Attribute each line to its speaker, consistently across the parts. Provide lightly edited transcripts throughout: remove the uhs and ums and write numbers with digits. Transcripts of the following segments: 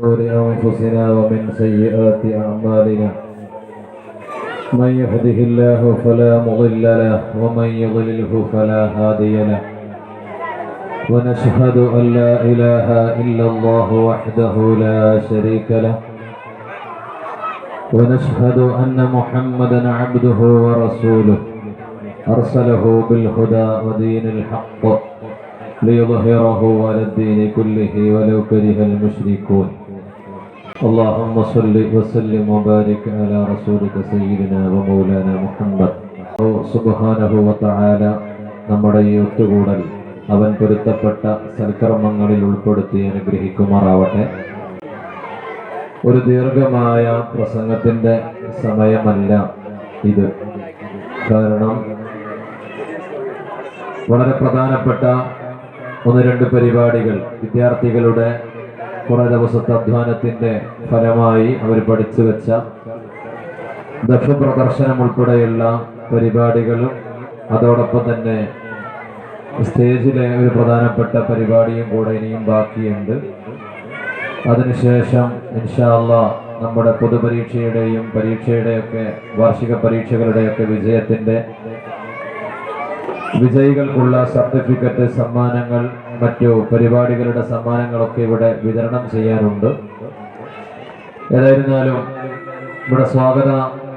Speaker 1: شرور أنفسنا ومن سيئات أعمالنا من يهده الله فلا مضل له ومن يضلله فلا هادي له ونشهد أن لا إله إلا الله وحده لا شريك له ونشهد أن محمدا عبده ورسوله أرسله بالهدى ودين الحق ليظهره على الدين كله ولو كره المشركون اللهم صل وسلم وبارك على رسولك سيدنا ومولانا محمد സുബ്ഹാനഹു വതആല നമ്മുടെ ഈ ഒത്തുകൂടൽ അവൻ പൊരുത്തപ്പെട്ട സൽക്കർമ്മങ്ങളിൽ ഉൾപ്പെടുത്തി അനുഗ്രഹിക്കുമാറാവട്ടെ. ഒരു ദീർഘമായ പ്രസംഗത്തിൻ്റെ സമയമല്ല ഇത്. കാരണം വളരെ പ്രധാനപ്പെട്ട ഒന്ന് രണ്ട് പരിപാടികൾ വിദ്യാർത്ഥികളുടെ കുറേ ദിവസത്തെ അധ്വാനത്തിൻ്റെ ഫലമായി അവർ പഠിച്ചു വെച്ച ദഫ് പ്രദർശനം ഉൾപ്പെടെയുള്ള പരിപാടികളും അതോടൊപ്പം തന്നെ സ്റ്റേജിലെ ഒരു പ്രധാനപ്പെട്ട പരിപാടിയും കൂടെ ഇനിയും ബാക്കിയുണ്ട്. അതിനുശേഷം ഇൻഷാ അല്ലാഹ് നമ്മുടെ പൊതുപരീക്ഷയുടെയും പരീക്ഷയുടെയൊക്കെ വാർഷിക പരീക്ഷകളുടെയൊക്കെ വിജയികൾക്കുള്ള സർട്ടിഫിക്കറ്റ്, സമ്മാനങ്ങൾ, മറ്റു പരിപാടികളുടെ സമ്മാനങ്ങളൊക്കെ ഇവിടെ വിതരണം ചെയ്യാറുണ്ട്. ഏതായിരുന്നാലും ഇവിടെ സ്വാഗത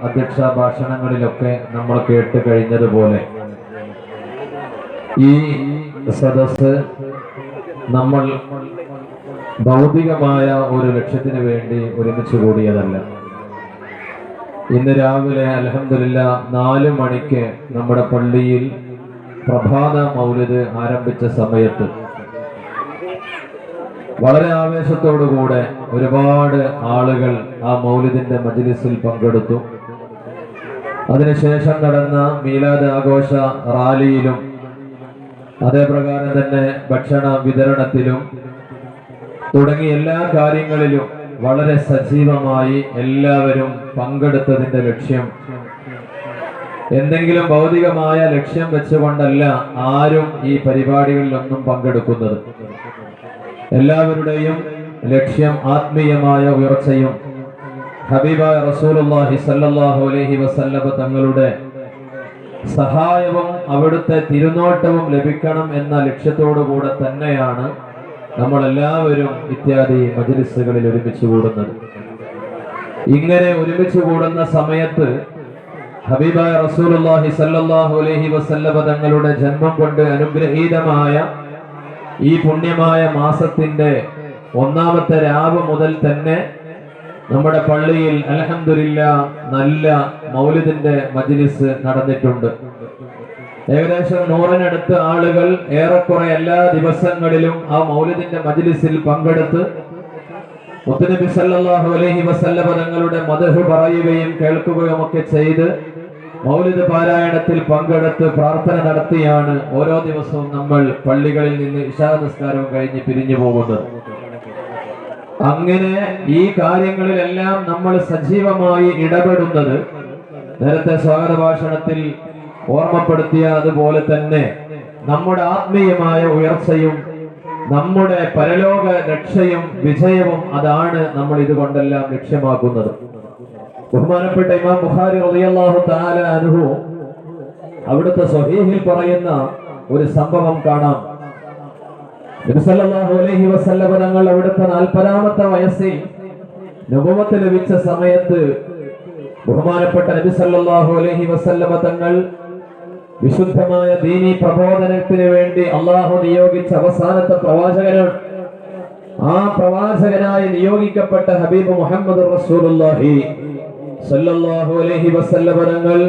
Speaker 1: അധ്യക്ഷ ഭാഷണങ്ങളിലൊക്കെ നമ്മൾ കേട്ട് കഴിഞ്ഞതുപോലെ ഈ സദസ്സ് നമ്മൾ ഭൗതികമായ ഒരു ലക്ഷ്യത്തിന് വേണ്ടി ഒരുമിച്ച് കൂടിയതല്ല. ഇന്ന് രാവിലെ അൽഹംദുലില്ലാ 4 മണിക്ക് നമ്മുടെ പള്ളിയിൽ പ്രഭാത മൗലിദ് ആരംഭിച്ച സമയത്ത് വളരെ ആവേശത്തോടുകൂടെ ഒരുപാട് ആളുകൾ ആ മൗലിദിന്റെ മജ്ലിസിൽ പങ്കെടുത്തു. അതിനുശേഷം നടന്ന മീലാദ് ആഘോഷ റാലിയിലും അതേപ്രകാരം തന്നെ ഭക്ഷണ വിതരണത്തിലും തുടങ്ങി എല്ലാ കാര്യങ്ങളിലും വളരെ സജീവമായി എല്ലാവരും പങ്കെടുത്തതിന്റെ ലക്ഷ്യം എന്തെങ്കിലും ഭൗതികമായ ലക്ഷ്യം വെച്ചുകൊണ്ടല്ല ആരും ഈ പരിപാടികളിലൊന്നും പങ്കെടുക്കുന്നത്. എല്ലാവരുടെയും ലക്ഷ്യം ആത്മീയമായ ഉയർച്ചയും ഹബീബായ റസൂലുള്ളാഹി സ്വല്ലല്ലാഹു അലൈഹി വസല്ലമ തങ്ങളുടെ സഹായവും അവിടുത്തെ തിരുനോട്ടവും ലഭിക്കണം എന്ന ലക്ഷ്യത്തോടു കൂടെ തന്നെയാണ് നമ്മളെല്ലാവരും ഇത്യാദി മജ്ലിസുകളിൽ ഒരുമിച്ച് കൂടുന്നത്. ഇങ്ങനെ ഒരുമിച്ച് കൂടുന്ന സമയത്ത് ഹബീബായ റസൂലുള്ളാഹി സ്വല്ലല്ലാഹു അലൈഹി വസല്ലമ തങ്ങളുടെ ജന്മം കൊണ്ട് അനുഗ്രഹീതമായ ഈ പുണ്യമായ മാസത്തിന്റെ 1-ാമത്തെ രാവ് മുതൽ തന്നെ നമ്മുടെ പള്ളിയിൽ അൽഹംദുലില്ലാ നല്ല മൗലിദിന്റെ മജ്ലിസ് നടന്നിട്ടുണ്ട്. ഏകദേശം 100-നടുത്ത് ആളുകൾ ഏറെക്കുറെ എല്ലാ ദിവസങ്ങളിലും ആ മൗലിദിന്റെ മജ്ലിസിൽ പങ്കെടുത്ത് മുത്തുനബി സല്ലല്ലാഹു അലൈഹി വസല്ലമ തങ്ങളുടെ മദ്ഹ് പറയുകയും കേൾക്കുകയും ഒക്കെ ചെയ്ത് മൗലിദ് പാരായണത്തിൽ പങ്കെടുത്ത് പ്രാർത്ഥന നടത്തിയാണ് ഓരോ ദിവസവും നമ്മൾ പള്ളികളിൽ നിന്ന് ഇശാ നിസ്കാരവും കഴിഞ്ഞ് പിരിഞ്ഞു പോകുന്നത്. അങ്ങനെ ഈ കാര്യങ്ങളിലെല്ലാം നമ്മൾ സജീവമായി ഇടപെടുന്നത് നേരത്തെ സ്വാഗത ഭാഷണത്തിൽ ഓർമ്മപ്പെടുത്തിയ അതുപോലെ തന്നെ നമ്മുടെ ആത്മീയമായ ഉയർച്ചയും നമ്മുടെ പരലോക രക്ഷയും വിജയവും അതാണ് നമ്മൾ ഇതുകൊണ്ടെല്ലാം ലക്ഷ്യമാക്കുന്നത്. ബഹുമാനപ്പെട്ട ഇമാം ബുഖാരി റളിയല്ലാഹു തആല അൻഹു അവിടുത്തെ സ്വഹീഹിൽ പറയുന്ന ഒരു സംഭവം കാണാം. നബി സല്ലല്ലാഹു അലൈഹി വസല്ലമ തങ്ങൾ അവിടുത്തെ 40-ാമത്തെ വയസ്സിൽ നബുവത്ത് ലഭിച്ച സമയത്ത് ബഹുമാനപ്പെട്ട നബി സല്ലല്ലാഹു അലൈഹി വസല്ലമ തങ്ങൾ വിശുദ്ധമായ ദീനി പ്രബോധനത്തിന് വേണ്ടി അള്ളാഹു നിയോഗിച്ച അവസാനത്തെ പ്രവാചകനാണ്. ആ പ്രവാചകനായി നിയോഗിക്കപ്പെട്ട ഹബീബ് മുഹമ്മദ് റസൂലുള്ളാഹി സല്ലല്ലാഹു അലൈഹി വസല്ലമ തങ്ങൾ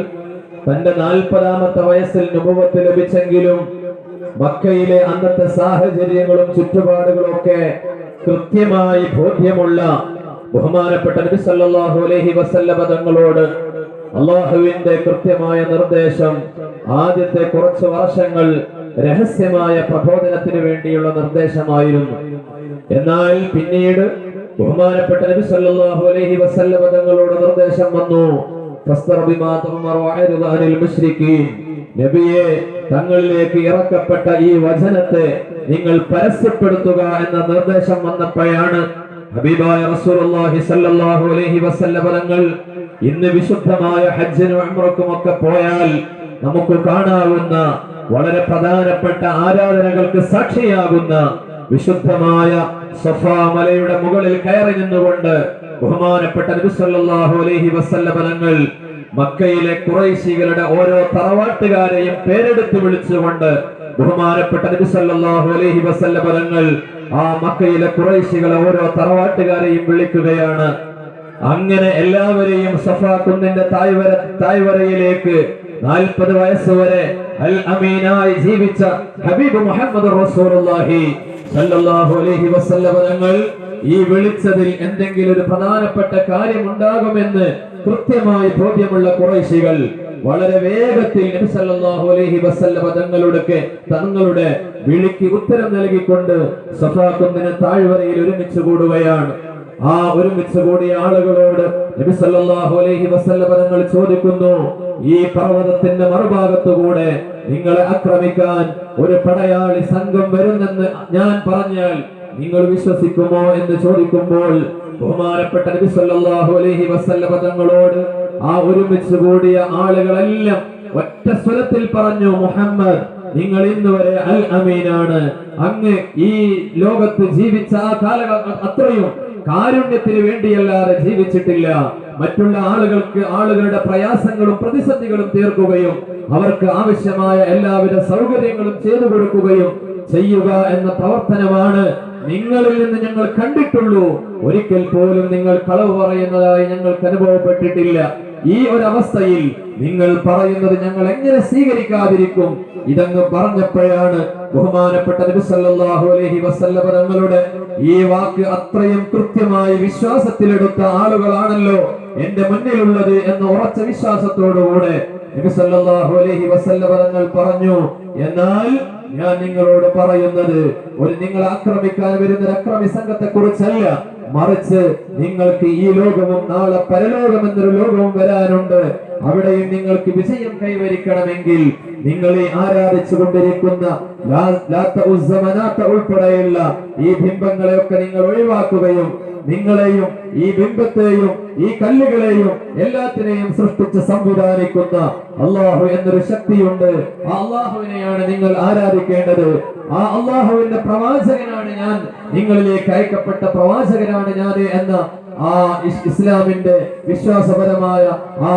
Speaker 1: തന്റെ 40-ാമത്തെ വയസ്സിൽ നബുവത്ത് ലഭിച്ചെങ്കിലും മക്കയിലെ അന്നത്തെ സാഹചര്യങ്ങളും ചുറ്റുപാടുകളും ഒക്കെ കൃത്യമായി ബോധ്യമുള്ള ബഹുമാനപ്പെട്ട നബി സല്ലല്ലാഹു അലൈഹി വസല്ലമ തങ്ങളോട് അള്ളാഹുവിന്റെ കൃത്യമായ നിർദ്ദേശം ആദ്യത്തെ കുറച്ച് വർഷങ്ങൾ രഹസ്യമായ പ്രബോധനത്തിന് വേണ്ടിയുള്ള നിർദ്ദേശമായിരുന്നു. എന്നാൽ പിന്നീട് ബഹുമാനപ്പെട്ട നബി സല്ലല്ലാഹു അലൈഹി വസല്ലമ തങ്ങളോട് നിർദ്ദേശം വന്നു, നബിയെ, തങ്ങളിലേക്ക് ഇറക്കപ്പെട്ട ഈ വചനത്തെ നിങ്ങൾ പരസ്യപ്പെടുത്തുക എന്ന നിർദ്ദേശം വന്നപ്പോഴാണ് ഹബീബായ റസൂലുള്ളാഹി സ്വല്ലല്ലാഹു അലൈഹി വസല്ലം തങ്ങൾ ഇന്ന് വിശുദ്ധമായ ഹജ്ജിനും ഉംറയ്ക്കും ഒക്കെ പോയാൽ നമുക്ക് കാണാവുന്ന വളരെ പ്രധാനപ്പെട്ട ആരാധനകൾക്ക് സാക്ഷിയാകുന്ന വിശുദ്ധമായ സഫാ മലയുടെ മുകളിൽ കയറി നിന്നുകൊണ്ട് ബഹുമാനപ്പെട്ട നബി സല്ലല്ലാഹു അലൈഹി വസല്ലം തങ്ങൾ മക്കയിലെ ഖുറൈശികളുടെ ഓരോ തറവാട്ടുകാരെയും പേരെടുത്ത് വിളിച്ചുകൊണ്ട് ബഹുമാനപ്പെട്ട നബി സല്ലല്ലാഹു അലൈഹി വസല്ലം തങ്ങൾ ആ മക്കയിലെ ഖുറൈശികളെ ഓരോ തറവാട്ടുകാരെയും വിളിക്കുകയാണ്. അങ്ങനെ എല്ലാവരെയും സഫാ കുന്നിന്റെ തായ്വരയിലേക്ക് 40 വയസ്സ് വരെ അൽ അമീനായി ജീവിച്ച ഹബീബ് മുഹമ്മദ് റസൂലുള്ളാഹി സല്ലല്ലാഹു അലൈഹി വസല്ലം തങ്ങൾ ഈ വിളിച്ചതിൽ എന്തെങ്കിലും ഒരു പ്രധാനപ്പെട്ട കാര്യം ഉണ്ടാകുമെന്ന് കൃത്യമായി ബോധ്യമുള്ള ഖുറൈശികൾ വളരെ വേഗത്തിൽ നബി സല്ലല്ലാഹു അലൈഹി വസല്ലം തങ്ങളുടെ വിളിക്ക് ഉത്തരം നൽകിക്കൊണ്ട് സഫാ കുന്നിന് താഴ്വരയിൽ ഒരുമിച്ച് കൂടുകയാണ്. ആ ഒരുമിച്ച് കൂടിയ ആളുകളോട് നബി സല്ലല്ലാഹു അലൈഹി വസല്ലം തങ്ങൾ ചോദിക്കുന്നു, ഈ പർവ്വതത്തിന്റെ മറുഭാഗത്തുകൂടെ നിങ്ങളെ ആക്രമിക്കാൻ ഒരു പടയാളി സംഘം വരുന്നെന്ന് ഞാൻ പറഞ്ഞാൽ നിങ്ങൾ വിശ്വസിക്കുമോ എന്ന് ചോദിക്കുമ്പോൾ ബഹുമാനപ്പെട്ട നബി സല്ലല്ലാഹു അലൈഹി വസല്ലം തങ്ങളോട് ആ ഒരുമിച്ച് കൂടിയ ആളുകളെല്ലാം ഒറ്റ സ്വരത്തിൽ പറഞ്ഞു, മുഹമ്മദ്, നിങ്ങൾ ഇന്ന് വരെ അൽ അമീനാണ്. അങ്ങ് ഈ ലോകത്ത് ജീവിച്ച ആ കാലഘട്ടം അത്രയും കാരുണ്യത്തിന് വേണ്ടിയല്ലാതെ ജീവിച്ചിട്ടില്ല. മറ്റുള്ള ആളുകളുടെ പ്രയാസങ്ങളും പ്രതിസന്ധികളും തീർക്കുകയും അവർക്ക് ആവശ്യമായ എല്ലാവിധ സൗകര്യങ്ങളും ചെയ്തു കൊടുക്കുകയും ചെയ്യുക എന്ന പ്രവർത്തനമാണ് നിങ്ങളിൽ നിന്ന് ഞങ്ങൾ കണ്ടിട്ടുള്ളൂ. ഒരിക്കൽ പോലും നിങ്ങൾ കളവ് പറയുന്നതായി ഞങ്ങൾക്ക് അനുഭവപ്പെട്ടിട്ടില്ല. ഈ ഒരവസ്ഥയിൽ നിങ്ങൾ പറയുന്നത് ഞങ്ങൾ എങ്ങനെ സ്വീകരിക്കാതിരിക്കും? ഇതങ്ങ് പറഞ്ഞപ്പോഴാണ് ബഹുമാനപ്പെട്ട നബി സല്ലല്ലാഹു അലൈഹി വസല്ലം തങ്ങളുടെ ഈ വാക്ക് അത്രയും കൃത്യമായി വിശ്വാസത്തിലെടുത്ത ആളുകളാണല്ലോ എന്റെ മുന്നിലുള്ളത് എന്ന ഉറച്ച വിശ്വാസത്തോടുകൂടെ നബി സല്ലല്ലാഹു അലൈഹി വസല്ലം തങ്ങൾ പറഞ്ഞു, എന്നാൽ ഞാൻ നിങ്ങളോട് പറയുന്നത് നിങ്ങളെ ആക്രമിക്കാൻ വരുന്ന ഒരു അക്രമി സംഘത്തെ കുറിച്ചല്ല, മറിച്ച് നിങ്ങൾക്ക് ഈ ലോകവും നാളെ പരലോകം എന്നൊരു ലോകവും വരാനുണ്ട്. അവിടെയും നിങ്ങൾക്ക് വിജയം കൈവരിക്കണമെങ്കിൽ നിങ്ങൾ ഈ ആരാധിച്ചു കൊണ്ടിരിക്കുന്ന ഉൾപ്പെടെയുള്ള ഈ ബിംബങ്ങളെയൊക്കെ നിങ്ങൾ ഒഴിവാക്കുകയും നിങ്ങളെയും ഈ ബിംബത്തെയും ഈ കല്ലുകളെയും എല്ലാത്തിനെയും സൃഷ്ടിച്ച് സംവിധാനിക്കുന്ന അള്ളാഹു എന്നൊരു ശക്തിയുണ്ട്. ആ അള്ളാഹുവിനെയാണ് നിങ്ങൾ ആരാധിക്കേണ്ടത്. ആ അള്ളാഹുവിന്റെ പ്രവാചകനാണ് ഞാൻ, നിങ്ങളിലേക്ക് അയക്കപ്പെട്ട പ്രവാചകനാണ് ഞാൻ എന്ന ആ ഇസ്ലാമിന്റെ വിശ്വാസപരമായ ആ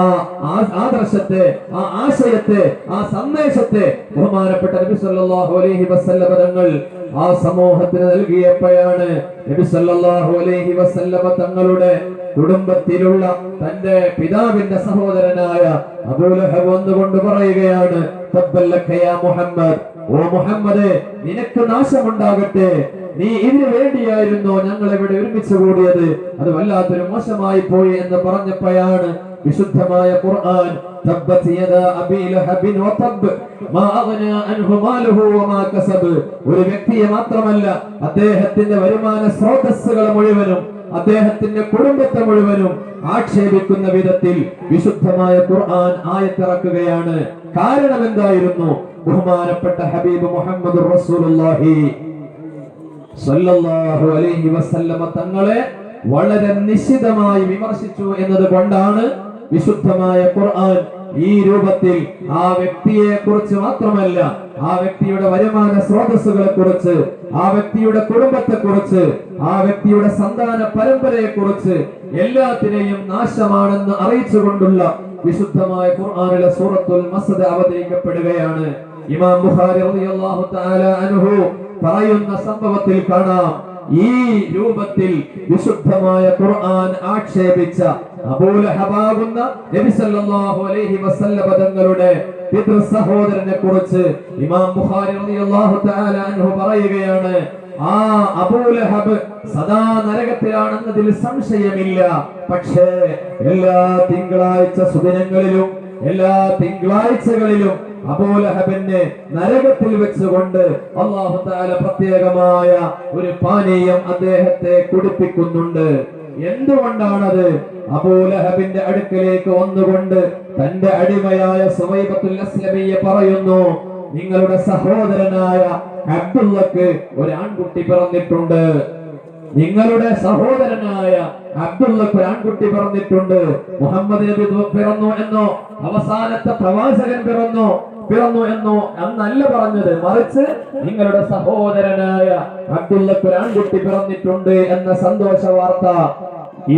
Speaker 1: ആദർശത്തെ, ആ ആശയത്തെ, ആ സന്ദേശത്തെ ബഹുമാനപ്പെട്ട നബി സല്ലല്ലാഹു അലൈഹി വസല്ലം തങ്ങൾ ആ സമൂഹത്തിന് നൽകിയപ്പോഴാണ് നബി സല്ലല്ലാഹു അലൈഹി വസല്ലം തങ്ങളുടെ കുടുംബത്തിലുള്ള തന്റെ പിതാവിന്റെ സഹോദരനായ അബൂ ലഹബ് വന്നുകൊണ്ട് പറയുകയാണ്, തബ്ബല്ലക യാ മുഹമ്മദ്, ഓ മുഹമ്മദേ, നിനക്ക് നാശമുണ്ടാകട്ടെ. നീ ഇതിനു വേണ്ടിയായിരുന്നോ ഞങ്ങൾ ഇവിടെ ഒരുമിച്ച് കൂടിയത്? അത് വല്ലാത്തൊരു മോശമായി പോയി എന്ന് പറഞ്ഞപ്പോഴാണ് വിശുദ്ധമായ ഖുർആൻ തബ്ബത് യദാ അബീ ലഹബിൻ വതബ് മാ അഗ്നാ അൻഹു മാലുഹു വമാ കസബ്. ഒരു വ്യക്തിയെ മാത്രമല്ല, അദ്ദേഹത്തിന്റെ വരുമാന സ്രോതസ്സുകൾ മുഴുവനും, അദ്ദേഹത്തിന്റെ കുടുംബത്തെ മുഴുവനും ആക്ഷേപിക്കുന്ന വിധത്തിൽ വിശുദ്ധമായ ഖുർആൻ ആയത്തിറക്കുകയാണ്. കാരണം എന്തായിരുന്നു? ബഹുമാനപ്പെട്ട ഹബീബ് മുഹമ്മദ് റസൂലുള്ളാഹി സല്ലല്ലാഹു അലൈഹി വസല്ലം തങ്ങളെ വളരെ നിശിതമായി വിമർശിച്ചു എന്നതുകൊണ്ടാണ് വിശുദ്ധമായ ഖുർആൻ ഈ രൂപത്തിൽ ആ വ്യക്തിയെ കുറിച്ച് മാത്രമല്ല, ആ വ്യക്തിയുടെ വരുമാന സ്രോതസ്സുകളെ കുറിച്ച്, ആ വ്യക്തിയുടെ കുടുംബത്തെ കുറിച്ച്, ആ വ്യക്തിയുടെ സന്താന പരമ്പരയെ കുറിച്ച് എല്ലാത്തിനെയും നാശമാണെന്ന് അറിയിച്ചുകൊണ്ടുള്ള വിശുദ്ധമായ ഖുർആനിലെ സൂറത്തുൽ മസ്ദ് അവതരിക്കപ്പെടുകയാണ്. ഇമാം ബുഖാരി റളിയല്ലാഹു തആല അൻഹു പറയുന്ന സംഭവത്തിൽ കാണാം, ഈ രൂപത്തിൽ വിശുദ്ധമായ ഖുർആൻ ആക്ഷേപിച്ച അബൂ ലഹബാകുന്ന നബി സല്ലല്ലാഹു അലൈഹി വസല്ലം തങ്ങളുടെ പിതൃ സഹോദരനെ കുറിച്ച് ഇമാം ബുഖാരി റളിയല്ലാഹു തആല അൻഹു പറയുകയാണ്, ആ അബൂ ലഹബ് സദാ നരകത്തിലാണെന്നതിൽ സംശയമില്ല. പക്ഷേ എല്ലാ തിങ്കളാഴ്ച സുദിനങ്ങളിലും എല്ലാ തിങ്കളാഴ്ചകളിലും അബൂ ലഹബിനെ നരകത്തിൽ വെച്ചുകൊണ്ട് അല്ലാഹു തആല പ്രത്യേകമായ ഒരു പാനീയം അദ്ദേഹത്തെ കുടിപ്പിക്കുന്നുണ്ട്. എന്തുകൊണ്ടാണത്? അബൂ ലഹബിന്റെ അടുക്കലേക്ക് വന്നുകൊണ്ട് തന്റെ അടിമയായ സുവൈബത്തുൽ അസ്ലമിയെ പറയുന്നു, നിങ്ങളുടെ സഹോദരനായ അബ്ദുള്ളക്ക് ഒരു ആൺകുട്ടി പിറന്നിട്ടുണ്ട്. നിങ്ങളുടെ സഹോദരനായ അബ്ദുള്ളക്ക് ഒരു ആൺകുട്ടി പിറന്നിട്ടുണ്ട്. മുഹമ്മദ് നബി പിറന്നു എന്നോ അവസാനത്തെ പ്രവാചകൻ പിറന്നു എന്നോ അന്നല്ല പറഞ്ഞത്, മറിച്ച് നിങ്ങളുടെ സഹോദരനായ അബ്ദുള്ളക്ക് ഒരു ആൺകുട്ടി പിറന്നിട്ടുണ്ട് എന്ന സന്തോഷ വാർത്ത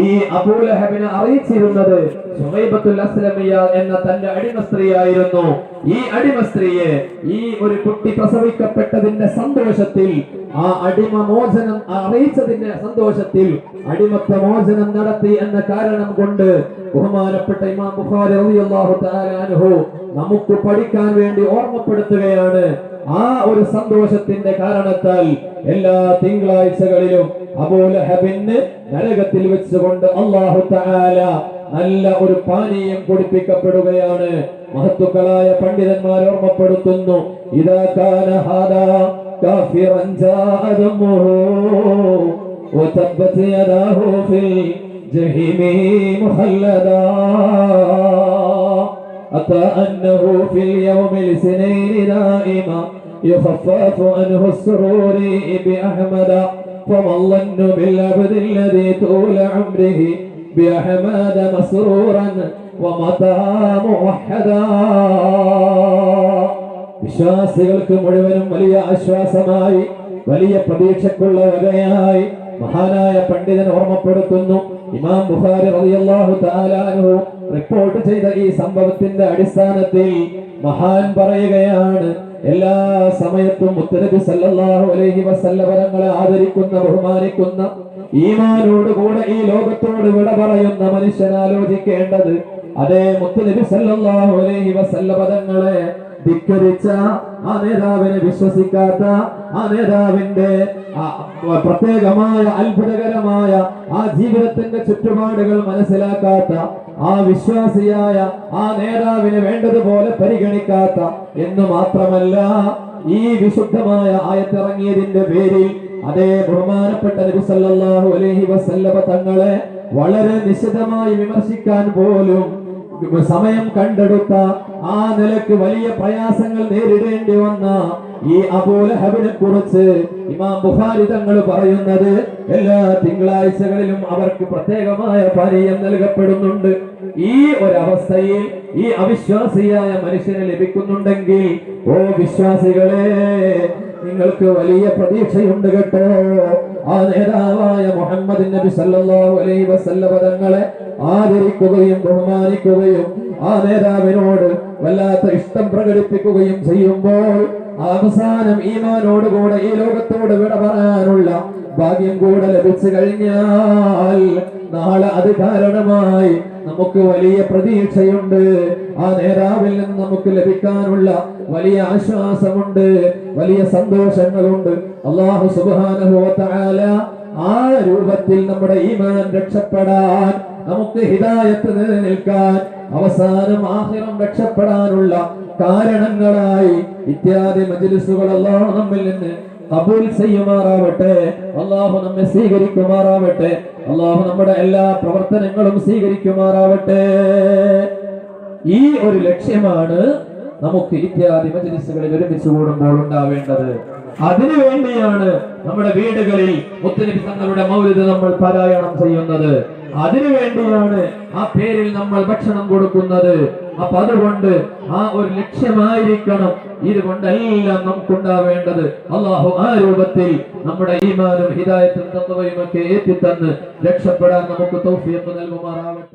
Speaker 1: ഈ അബൂലഹബിനെ അറിയിച്ചിരുന്നത് സുഹൈബത്തുൽ അസ്ലമിയ എന്ന തന്റെ അടിമ സ്ത്രീയായിരുന്നു. ഈ അടിമ സ്ത്രീയെ ഈ ഒരു കുട്ടി പ്രസവിക്കപ്പെട്ടതിന്റെ സന്തോഷത്തിൽ, ആ അടിമ മോചനം അറിയിച്ചതിന്റെ സന്തോഷത്തിൽ അടിമത്വ മോചനം നടത്തി എന്ന കാരണം കൊണ്ട് ബഹുമാനപ്പെട്ട ഇമാം ബുഖാരി റളിയല്ലാഹു തആല അൻഹു നമുക്ക് പഠിക്കാൻ വേണ്ടി ഓർമ്മപ്പെടുത്തുകയാണ്. ആ ഒരു സന്തോഷത്തിന്റെ കാരണത്താൽ എല്ലാ തിങ്കളാഴ്ചകളിലും അബൂലഹബിന് നരകത്തിൽ വെച്ചുകൊണ്ട് അല്ലാഹു തആല നല്ല ഒരു പാനീയം കുടിപ്പിക്കപ്പെടുകയാണ്. മഹത്തുക്കളായ പണ്ഡിതന്മാർ ഓർമ്മപ്പെടുത്തുന്നു, ഇദാ കാന ഹാദാ കാഫിറൻ ജാഅദമുഹു വതബ്ബത് യദാഹു ഫിൽ ജഹീമി മുഖല്ലദാ അതാ അന്നഹു ഫിൽ യൗമിൽ സിനൈനി ദായിമാ يخفف عنه السرور بأحمد فما الظن بالعبد الذي طول عمره بأحمد مسرورا ومتى موحدا. വിശ്വാസികൾക്ക് മുഴുവനും വലിയ ആശ്വാസമായി, വലിയ പ്രതീക്ഷക്കുള്ള വകയായി മഹാനായ പണ്ഡിതൻ ഓർമ്മപ്പെടുത്തുന്നു. ഇമാം ബുഖാരി റളിയല്ലാഹു തആല അൻഹു റിപ്പോർട്ട് ചെയ്ത ഈ സംഭവത്തിന്റെ അടിസ്ഥാനത്തിൽ മഹാൻ പറയുകയാണ്, എല്ലാ സമയത്തും മുത്തനബി സല്ലല്ലാഹു അലൈഹി വസല്ലം തങ്ങളെ ആദരിക്കുന്ന, ബഹുമാനിക്കുന്ന, ഈമാനോടുകൂടെ ഈ ലോകത്തോട് വിട പറയുന്ന മനുഷ്യൻ ആലോചിക്കേണ്ടത്, അതേ മുത്തനബി സല്ലല്ലാഹു അലൈഹി വസല്ലം തങ്ങളെ ധിക്കരിച്ച, ആ നേതാവിനെ വിശ്വസിക്കാത്ത, ആ നേതാവിന്റെ പ്രത്യേകമായ അത്ഭുതകരമായ ആ ജീവിതത്തിന്റെ ചുറ്റുപാടുകൾ മനസ്സിലാക്കാത്ത, ആ വിശ്വാസിയായ ആ നേതാവിനെ വേണ്ടതുപോലെ പരിഗണിക്കാത്ത എന്ന് മാത്രമല്ല, ഈ വിശുദ്ധമായ ആയത്തിറങ്ങിയതിന്റെ പേരിൽ അതേ ബഹുമാനപ്പെട്ട നബി സല്ലല്ലാഹു അലൈഹി വസല്ലം തങ്ങളെ വളരെ നിശിതമായി വിമർശിക്കാൻ പോലും സമയം കണ്ടെടുത്ത, ആ നിലക്ക് വലിയ പ്രയാസങ്ങൾ നേരിടേണ്ടി വന്ന ഈ അബൂലഹബിനെ കുറിച്ച് ഇമാം ബുഖാരി തങ്ങൾ പറയുന്നത്, എല്ലാ തിങ്കളാഴ്ചകളിലും അവർക്ക് പ്രത്യേകമായ പാനീയം നൽകപ്പെടുന്നുണ്ട്. ഈ ഒരവസ്ഥയിൽ ഈ അവിശ്വാസിയായ മനുഷ്യന് ലഭിക്കുന്നുണ്ടെങ്കിൽ, ഓ വിശ്വാസികളെ, നിങ്ങൾക്ക് വലിയ പ്രതീക്ഷയുണ്ട് കേട്ടോ. ആ നേതാവായ മുഹമ്മദ് നബി സല്ലല്ലാഹു അലൈഹി വസല്ലം തങ്ങളെ ആദരിക്കുകയും ബഹുമാനിക്കുകയും ആ നേതാവിനോട് വല്ലാത്ത ഇഷ്ടം പ്രകടിപ്പിക്കുകയും ചെയ്യുമ്പോൾ അവസാനം ഈമാനോടുകൂടെ ഈ ലോകത്തോട് വിട പറയാനുള്ള ഭാഗ്യം കൂടെ ലഭിച്ചു കഴിഞ്ഞാൽ നാളെ അത് കാരണമായി നമുക്ക് വലിയ പ്രതീക്ഷയുണ്ട്. ആ നേതാവിൽ നിന്ന് നമുക്ക് ലഭിക്കാനുള്ള വലിയ ആശ്വാസമുണ്ട്, വലിയ സന്തോഷങ്ങളുണ്ട്. അല്ലാഹു സുബ്ഹാനഹു വ തആല ആ രൂപത്തിൽ നമ്മുടെ ഈമാൻ രക്ഷപ്പെടാൻ, നമുക്ക് ഹിദായത്ത് നിലനിൽക്കാൻ, അവസാനം ആഖിറം രക്ഷപ്പെടാനുള്ള കാരണങ്ങളായി ഇത്യാദി മജ്ലിസുകൾ അല്ലാഹു നമ്മിൽ നിന്ന് കബൂൽ ചെയ്യുമാറാവട്ടെ. അല്ലാഹു നമ്മെ സ്വീകരിക്കുമാറാവട്ടെ. അല്ലാഹു നമ്മുടെ എല്ലാ പ്രവർത്തനങ്ങളും സ്വീകരിക്കുമാറാവട്ടെ. ഈ ഒരു ലക്ഷ്യമാണ് നമുക്ക് ഇത്യാദി മജ്ലിസുകളിൽ ഒരുമിച്ച് കൂടുമ്പോൾ ഉണ്ടാവേണ്ടത്. അതിനു വേണ്ടിയാണ് നമ്മുടെ വീടുകളിൽ മുത്തനബി തങ്ങളുടെ മൗലിദ് നമ്മൾ പാരായണം ചെയ്യുന്നത്. അതിനു വേണ്ടിയാണ് ആ പേരിൽ നമ്മൾ ഭക്ഷണം കൊടുക്കുന്നത്. അപ്പൊ അതുകൊണ്ട് ആ ഒരു ലക്ഷ്യമായിരിക്കണം ഇതുകൊണ്ടെല്ലാം നമുക്കുണ്ടാവേണ്ടത്. അല്ലാഹു ആ രൂപത്തിൽ നമ്മുടെ ഈമാനും ഹിദായത്തും തഖ്വയും ഒക്കെ ഏറ്റിത്തന്ന് രക്ഷപ്പെടാൻ നമുക്ക് തൗഫീഖ് നൽകുമാറാവട്ടെ.